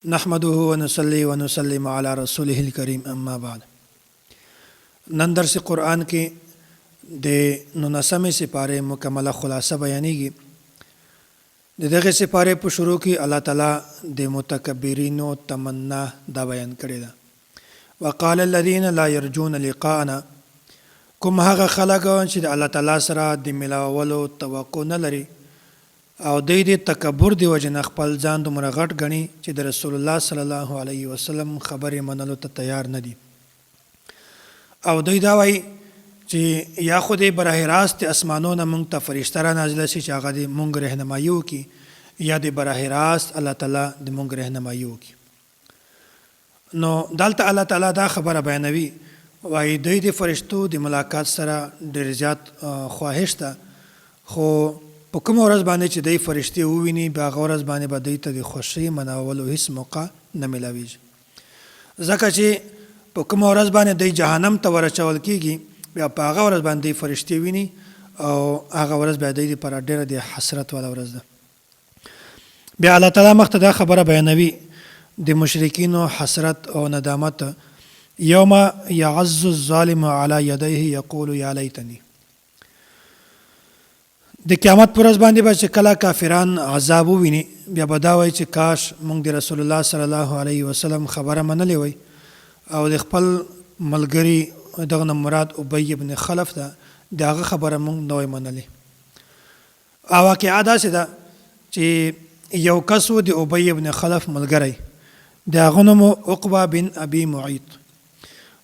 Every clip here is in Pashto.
نحمده ونصلي ونسلم على رسوله الكريم اما بعد. نن درس قرآن کې د 19 سپاره مکمله خلاصه بیانېږي. د دغه سپاره په شروع کې الله تعالی د متکبرینو تمنا دا بیان کړی ده. وقال الذين لا يرجون لقاءنا، کوم هغه خلک چې د الله تعالی سره د ملاولو توقع نه لري او د دې تکبر دی وجه خپل ځان دومره غټ غني چې د رسول الله صلی الله علیه وسلم خبرې منلو ته تیار نه دي، او دوی دا وایي چې یا خو دې براه راست اسمانونه مونږ ته فرشته را نازله شي چې هغه دې مونږ رهنمایي وکړي، یا دې براه راست الله تعالی د مونږ رهنمایي وکړي. نو دلته الله تعالی دا خبره بیانوي، وایي دوی د فرشتو د ملاقات سره ډېر زیات خواهش ده، خو په کوم ورځ باندې چې دوی فرشتي وویني په هغه ورځ باندې به دوی ته د خوښۍ مناولو هیڅ موقع نه میلاویږي، ځکه چې په کوم ورځ باندې دوی جهنم ته ورچول کېږي بیا په هغه ورځ باندې دوی فرشتي ویني او هغه ورځ بیا دوی لپاره ډېره د حسرت والا ورځ ده. بیا الله تعالی مخته دا خبره بیانوي د مشرکینو حسرت او ندامت، یوم یعز الظالم علی یدیه یقول یا لیتنی. د قیامت پر ورځ باندې به چې کله کافران عذاب وویني بیا به دا وایي چې کاش موږ د رسول الله صلی الله علیه وسلم خبره منلې وای او د خپل ملګري دغه نه مراد ابی بن خلف ده د هغه خبره موږ نه وای منلې. او واقعا داسې ده چې یو کس و د ابی بن خلف ملګری، د هغه نوم عقبه بن ابي معيط،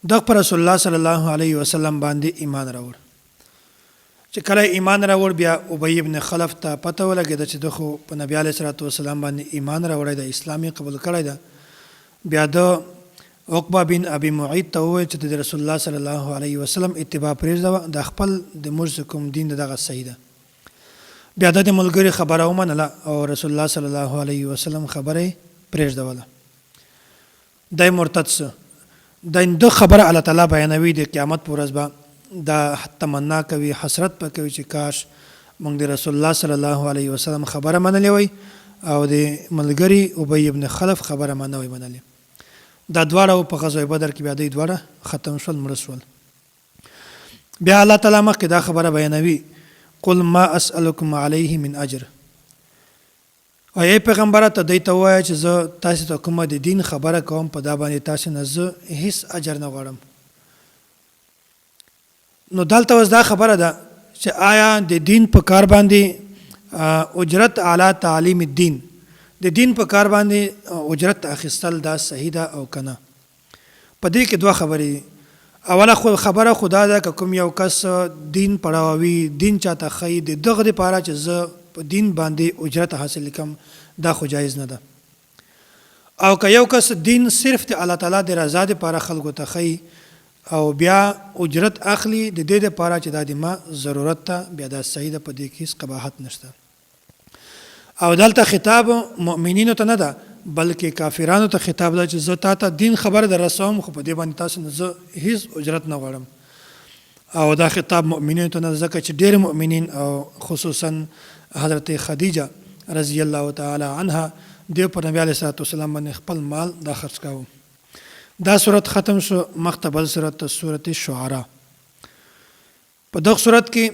دغه پر رسول الله صلی الله علیه وسلم باندې ایمان راوړ. چې کله ایمان راوړ بیا ابی بن خلف ته پته ولګېده چې دغه په نبی علیه الصلاة والسلام باندې ایمان راوړی ده، اسلام قبول کړی ده. بیا د عقبه بن ابي معيط ته وویل چې د رسول الله صلی الله علیه وسلم اتباع پرېږده، د خپل د موږ کوم دین دغه صحیح ده. بیا د ملګري خبره ومنله او رسول الله صلی الله علیه وسلم خبره پرېږدوله، دی مرتد سو. د خبره الله تعالی بیانوي د قیامت پر ورځ به دا تمنا کوي، حسرت په کوي چې کاش موږ د رسول الله صلی الله علیه وسلم خبره منلې وای او د ملګری ابی ابن خلف خبره نه وای منلې. دا دواړه په غزوه بدر کې بیا دوی دواړه ختم شول، مړه شول. بیا الله تعالی مخکې دا خبره بیانوي، قل ما اسألکم علیه من اجر. او ای پیغمبره ته دوی ته ووایه چې زه تاسو ته کومه د دین خبره کوم، په دا باندې تاسو نه زه هیڅ اجر نه غواړم. نو دلته اوس دا خبره ده چې آیا د دین په کار باندې اجرت اعلی تعلیم الدین، د دین په کار باندې اجرت اخیستل دا صحیح ده او کنه؟ په دې کې دوه خبرې دي. اوله خبره خدا ده که کوم یو کس دین پڑھاوي، دین چاته ښیي، د دغه دپاره چې زه په دین باندې اجرت حاصل کم، دا خو جایز نه ده. او که یو کس دین صرف د الله تعالی د رضا دپاره خلکو ته ښیي او بیا اجرت اخلي د دې لپاره چې دا د ما ضرورت ته، بیا دا صحیح ده، په دې کې هیڅ قباحت نشته. او دلته خطاب مؤمنینو ته نه ده بلکې کافرانو ته خطاب ده چې زه تا ته دین خبر در رسوم، خو په دې باندې تاسو نه زه هیڅ اجرت نه غواړم. او دا خطاب مؤمنینو ته نه، ځکه چې ډېر مؤمنین او خصوصا حضرت خدیجه رضی الله تعالی عنها د په نبی علیه الصلاة والسلام باندې خپل مال دا خرڅ کاوه. دا صورت ختم شو، مختبل صورت صورت شعراء. په دغه صورت کې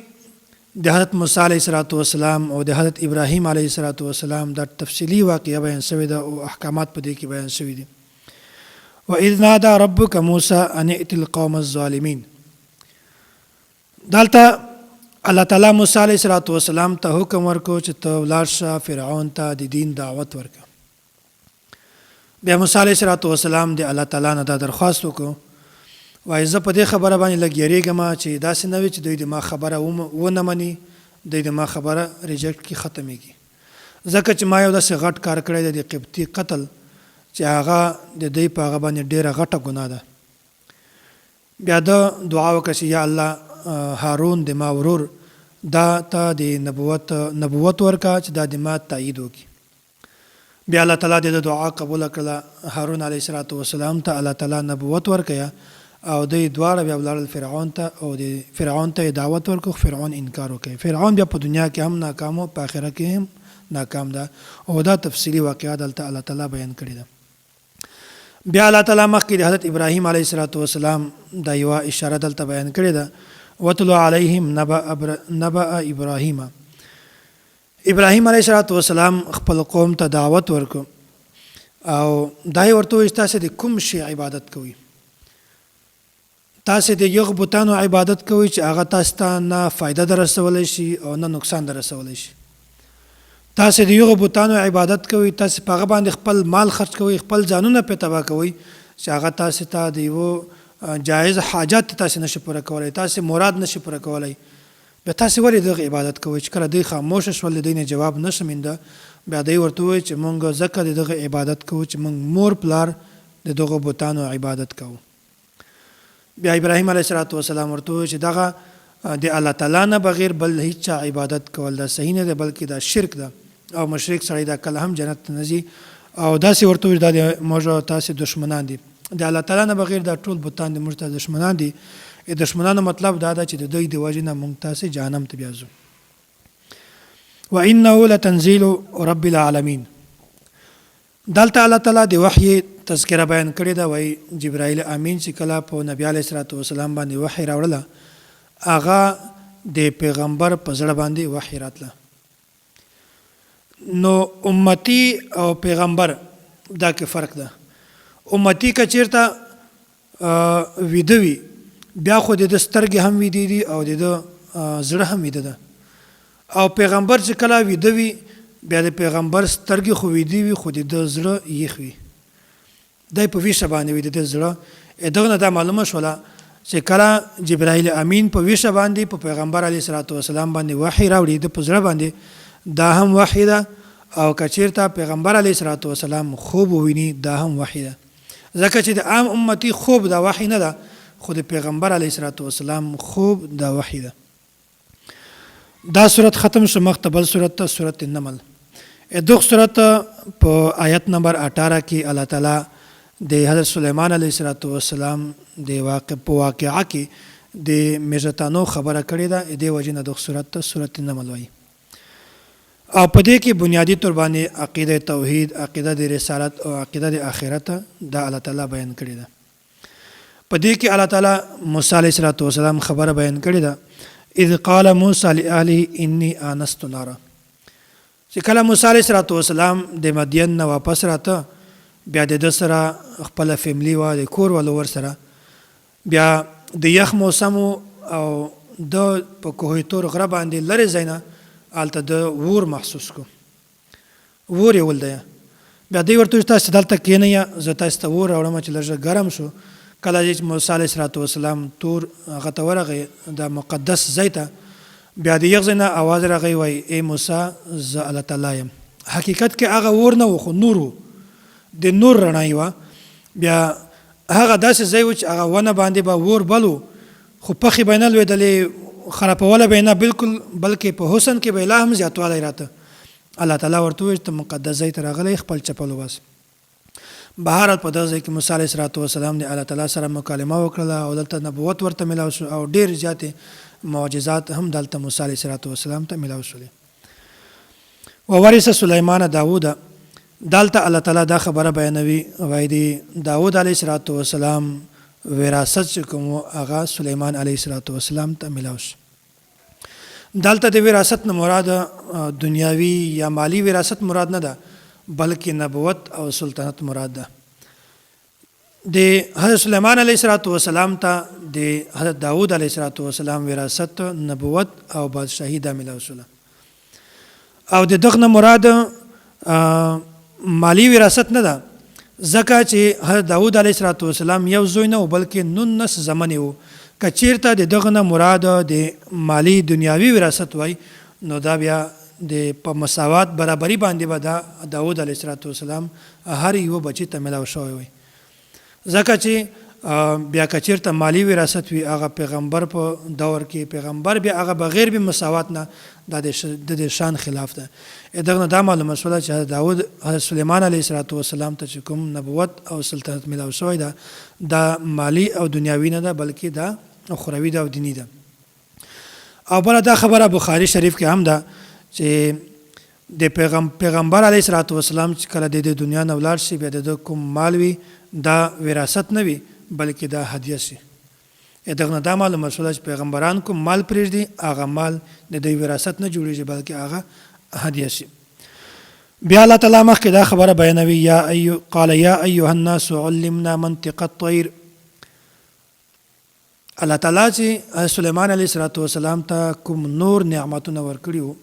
د حضرت موسی علیه السلام او د حضرت ابراهیم علیه السلام دا تفصیلی واقعه بیان شوی ده او احکامات په دې کې بیان شوي دي. وَإِذْ نَادَى رَبُّكَ مُوسَىٰ أَنِ ائْتِ الْقَوْمَ الظَّالِمِينَ. دلته الله تعالی موسی علیه السلام ته حکم ورکړو چې ته ولاړ شه فرعون ته د دین دعوت ورکړه. بیا موسی علیه السلام د الله تعالی نه دا درخواست وکړو، وایي زه په دې خبره باندې لږ یریږم چې داسې نه وي چې دوی د ما خبره ونه مني، دوی د ما خبره ریجکټ کړي، ختمېږي. ځکه چې ما یو داسې غټ کار کړی دی د قبطي قتل چې هغه د دوی په هغه باندې ډېره غټه ګناه ده. بیا د دعا وکړه چې یا الله هارون د ما ورور دا ته د نبوت ورکړه چې دا د ما تایید وکړي. بیا الله تعالی د دعا قبول کړله، هارون علیه السلام ته الله تعالی نبوت ورکړه او دوی دواړه بیا ولاړل فرعون ته او د فرعون ته دعوت ورکړه. فرعون انکار وکړي. فرعون بیا په دنیا کې هم ناکام او په آخرت کې هم ناکام ده، او دا تفصیلی واقعات دلته الله تعالی بیان کړي ده. بیا الله تعالی مخکې د حضرت ابراهیم علیه السلام دا یوه اشاره دلته بیان کړې ده وَاتْلُ عَلَيْهِمْ نَبَأَ إِبْرَاهِيمَ. ابراهیم علیه السلام خپل قوم ته دعوت ورکړ او دا یې ورته وویل تاسې د کوم شي عبادت کوئ؟ تاسې د یغ بوتانو عبادت کوئ چې هغه تاسو ته نه فایده در رسولی شي او نه نقصان در رسولی شي. تاسې د یغ بوتانو عبادت کوئ، تاسې په هغه باندې خپل مال خرج کوئ، خپل ځانونه پرې تباه کوئ چې هغه تاسې ته د یوه جایز حاجت تاسې نشي پوره کولی، تاسې مراد نشي پوره کولی. بیا تاسې ولې دغه عبادت کوئ؟ چې کله دوی خاموشه شول د دوی نه جواب نشو مینده، بیا دوی ورته وویل چې مونږ ځکه د دغه عبادت کوو چې مونږ مور پلار د دغو بوتانو عبادت کوو. بیا ابراهیم علیه السلام ورته وویل چې دغه د الله تعالی نه بغیر بل هیڅ چا عبادت کول دا صحیح نه دی، بلکې دا شرک ده او مشرک سړی دا کله هم جنت ته نه ځي. او داسې ورته وویل دا د موږ تاسې دشمنان دي، د الله تعالی نه بغیر دا ټول بوتان د موږ ته دشمنان دي. دشمنانو مطلب دا ده چې د دوی د وجې نه موږ تاسې جهنم ته بیا ځو. وَإِنَّهُ لَتَنزِيلُ رَبِّ الْعَالَمِينَ. دلته الله تعالی د وحی تذکره بیان کړې ده. وایي جبرائیل امین چې کله په نبی علیه السلام باندې وحی راوړله هغه د پیغمبر په زړه باندې وحی راتله. نو امتی او پیغمبر دا کې فرق ده. امتی که چیرته ویده وي بیا خو د ده سترګې هم ویدې دي او د ده زړه هم ویده ده. او پیغمبر چې کله ویده وي بیا د پیغمبر سترګې خو ویدې وي خو د ده زړه یخ وي، دی په ویښه باندې وي د ده زړه. دغه نه دا معلومه شوله چې کله جبرائیل امین په ویښه باندې په پیغمبر علیه السلام باندې وحی راوړي د په زړه باندې دا هم وحی ده، او که چیرته پیغمبر علیه السلام خوب وویني دا هم وحی ده. ځکه چې د عام امتی خوب دا وحی نه ده، خو د پیغمبر علیه السلام خوب دا وحی ده. دا صورت ختم شو. مخته بل صورت ته صورت النمل. دغه صورت په آیت نمبر 18 کې الله تعالی د حضرت سلیمان علیه السلام د واقعه کې د میژتانو خبره کړې ده. دې وجې نه دغه صورت ته صورت النمل وایي. او په دې کې بنیادی طور باندې عقیده توحید، عقیده د رسالت او عقیده د آخرت دا الله تعالی بیان کړې ده. په دې کې الله تعالی موسی علیه السلام خبره بیان کړې ده. اذ قال موسی لأهله انی آنست نارا. چې کله موسی علیه السلام د مدین نه واپس راته بیا د ده سره خپله فیملی وه د کور والو ورسره، بیا د یخ موسم او د په کوه طور غره باندې لرې ځای نه هلته د اور محسوس کو، اور یې ولده. بیا دوی ورته ویل تاسې دلته کښېنئ زه تاسې ته اور راوړم چې لږ ګرم شو. کله چې موسی علیه السلام تور هغه ته ورغی د مقدس ځای ته، بیا د یخ ځای نه اواز راغی وایي ای موسی زه الله تعالی یم. حقیقت کې هغه اور نه و خو نور و، د نور رڼا یې وه. بیا هغه داسې ځای و چې هغه ونه باندې به اور بل و خو پخې به یې نه لوېدلې، خرابوله به یې نه بالکل، بلکې په حسن کې به یې لا هم زیاتوالی راته. الله تعالی ورته وویل ته مقدس ځای ته راغلی خپل چپل وباسه. بهرحال په دغه ځای کې موسی علیه السلام د الله تعالی سره مکالمه وکړله او دلته نبوت ورته میلاو شو او ډېر زیاتې معجزات هم دلته موسی علیه السلام ته میلاو شولې. وورث سلیمان داوود. دلته الله تعالی دا خبره بیانوي، وایي د داوود علیه السلام وراثت چې کوم هغه سلیمان علیه السلام ته میلاو شو. دلته د وراثت نه مراد دنیاوي یا مالی وراثت مراد نه ده، بلکې نبوت او سلطنت مراد ده. د حضرت سلیمان علیه السلام ته د حضرت داوود علیه السلام وراثت نبوت او بادشاهي دا میلاو شوله. او د دغه نه مراد مالی وراثت نه ده، ځکه چې حضرت داوود علیه السلام یو زوی نه و بلکې 19 زمنې و. که چیرته د دغه نه مراد د مالی دنیاوي وراثت وای نو دا بیا د په مساوات برابري باندې به دا داوود علیه السلام هر یو بچی ته میلاو شوی وي. ځکه چې بیا که چیرته مالی وراثت وي هغه پیغمبر په دور کې پیغمبر بیا هغه بغیر به مساوات نه د شان خلاف ده. دغه نه دا معلومه شوله چې داوود حضرت سلیمان علیه السلام ته چې کوم نبوت او سلطنت میلاو شوی ده دا مالی او دنیاوي نه ده بلکې دا اخروي ده او دیني ده. او بله دا خبره بخاري شریف کې هم ده چې د پیغمبر علیه الصلاۃ والسلام چې کله د دنیا نه ولاړ شي بیا د کوم مال وي دا وراثت نه وي بلکې دا هدیه شي. دغه نه دا معلومه شوله چې پیغمبران کوم مال پرېږدي هغه مال د دوی وراثت نه جوړېږي بلکې هغه هدیه شي. بیا الله تعالی مخکې دا خبره بیانوي قال یا ایها الناس علمنا منطق الطیر. الله تعالی چې سلیمان علیه السلام ته کوم نور نعمتونه ورکړي وو،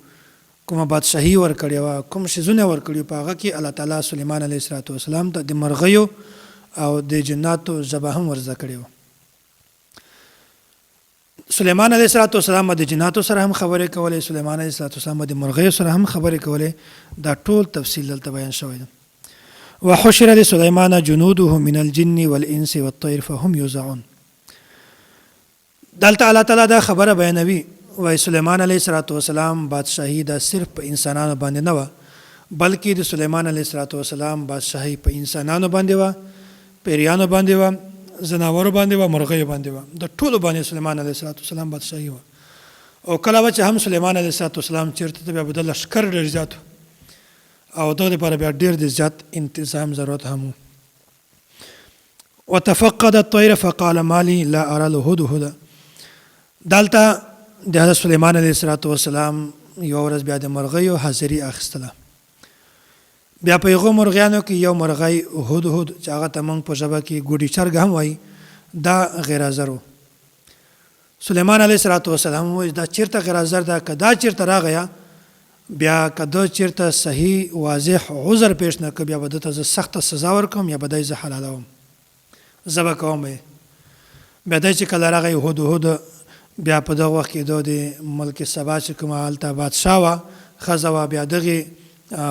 کومه بادشاهي ورکړې وه، کوم شیزونه ورکړي په هغه کې الله تعالی سلیمان علیه السلام ته د مرغیو او د جناتو ژبه هم ورزده کړې وه. سلیمان علیه السلام د جناتو سره هم خبرې کولې، سلیمان علیه السلام د مرغیو سره هم خبرې کولې. دا ټول تفصیل دلته بیان شوی ده. وحشر لسلیمان جنوده من الجن والانس والطیر فهم یوزعون. دلته الله تعالی دا خبره بیانوي وای سلیمان علیه السلام بادشاهي دا صرف په انسانانو باندې نه وه بلکې د سلیمان علیه السلام بادشاهي په انسانانو باندې وه، پیریانو باندې وه، زناورو باندې وه، مرغیو باندې وه. د ټولو باندې سلیمان علیه السلام بادشاهي وه. او کله به چې هم سلیمان علیه السلام چېرته ته بیا به د لښکر ډېر زیات او دغه لپاره بیا ډېر د زیات انتظام ضرورت هم و. وتفقد الطیر فقال ما لي لا ارى الهدهد. دلته د حضرت سلیمان علیه السلام یو ورځ بیا د مرغیو حاضري اخیستله. بیا په هغو مرغیانو کې یو مرغی هدهد چې هغه ته موږ په ژبه کې ګوډي چرګ هم وایي دا غیر حاضر و. سلیمان علیه السلام وایي دا چېرته غیر حاضر ده، که دا چېرته راغیا بیا که ده چېرته صحیح واضح عذر پیش نه کړه بیا به ده ته زه سخته سزا ورکوم یا به دی زه حلالوم، ذبح کوم یې. بیا دی چې کله راغی هدهد بیا په دغه وخت کې د ملک سبا چې کومه هلته بادشاه وه ښځه وه، بیا دغې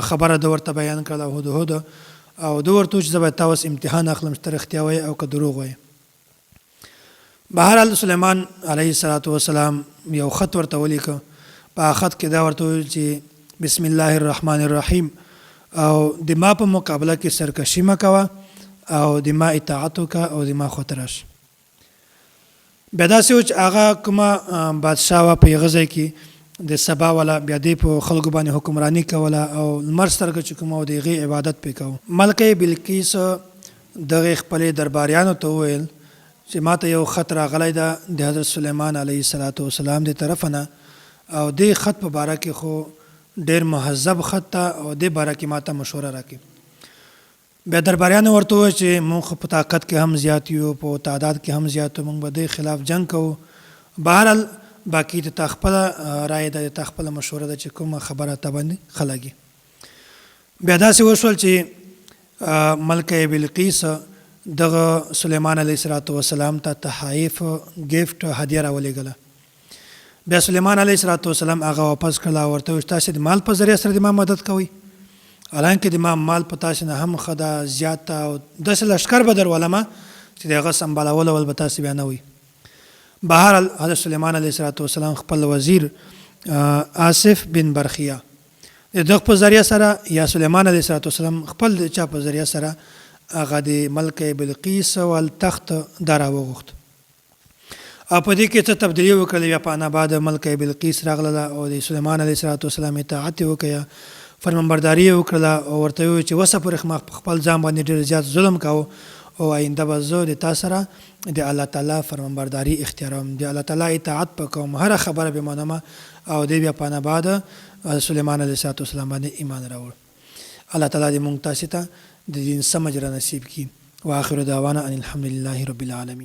خبره ده ورته بیان کړله هدهد او ده ورته چې زه به تا اوس امتحان اخلم چې ته رښتیا وایې او که دروغ وایې. بهرحال سلیمان علیه السلام یو خط ورته ولیکه. په خط کې دا ورته وویل چې بسم الله الرحمن الرحیم او د ما په مقابله کې سرکشي مه کوه او د ما اطاعت وکړه او د ما خواته راشه. بیا داسې و چې هغه کومه بادشاه وه په هغه ځای کې د سبا والا بیا دی په خلکو باندې حکمراني کوله او لمر سترګه چې کومه و د هغې عبادت پرې کوو. ملکه بلقیس دغې خپلې درباریانو ته وویل چې ما ته یو خط راغلی ده د حضرت سلیمان علیه السلام د طرفه نه او دې خط په باره کې خو ډېر مهذب خط ته او دې باره کې ما ته مشوره راکړي. بیا درباریانو ورته وویل چې موږ په طاقت کې هم زیات یو، په تعداد کې هم زیات یو، موږ به دې خلاف جنګ کوو. بهرحال باقي د تا خپله رایه ده، د تا خپله مشوره ده چې کومه خبره تا باندې ښه لګي. بیا داسې وشول چې ملکه بلقیس دغه سلیمان علیه السلام ته تحایف ګفټ هدیه راولېږله. بیا سلیمان علیه السلام هغه واپس کړله او ورته وویل تاسې د مال په ذریعه سره د ما مدد کوئ، حالانکې د ما مال په تاسې نه هم ښه ده زیات ده او داسې لښکر به در ولمه چې د هغه سمبالول ول به تاسې بیا نه وي. بهرحال حضرت سلیمان علیه السلام خپل وزیر آصف بن برخیه د دغه په ذریعه سره یا سلیمان علیه السلام خپل د چا په ذریعه سره هغه د ملکه بلقیس ول تخت دا راوغوښت. او په دې کې څه تبدیلي وکړله. بیا په انا بعد ملکه بلقیس راغله او د سلیمان علیه السلام اطاعت یې وکړه، فرمانبرداري یې وکړله او ورته وویل چې وسه پورې ما په خپل ځان باندې ډېر زیات ظلم کوو او آینده به زه د تا سره د الله تعالی فرمانبرداري اختیاروم، د الله تعالی اطاعت به کوم، هره خبره به منم. او دی بیا په انا بعد سلیمان علیه السلام باندې ایمان راوړ. الله تعالی دې موږ تاسې ته د دین سم اجر نصیب کړي. واخر دعوانا ان الحمد لله رب العالمین.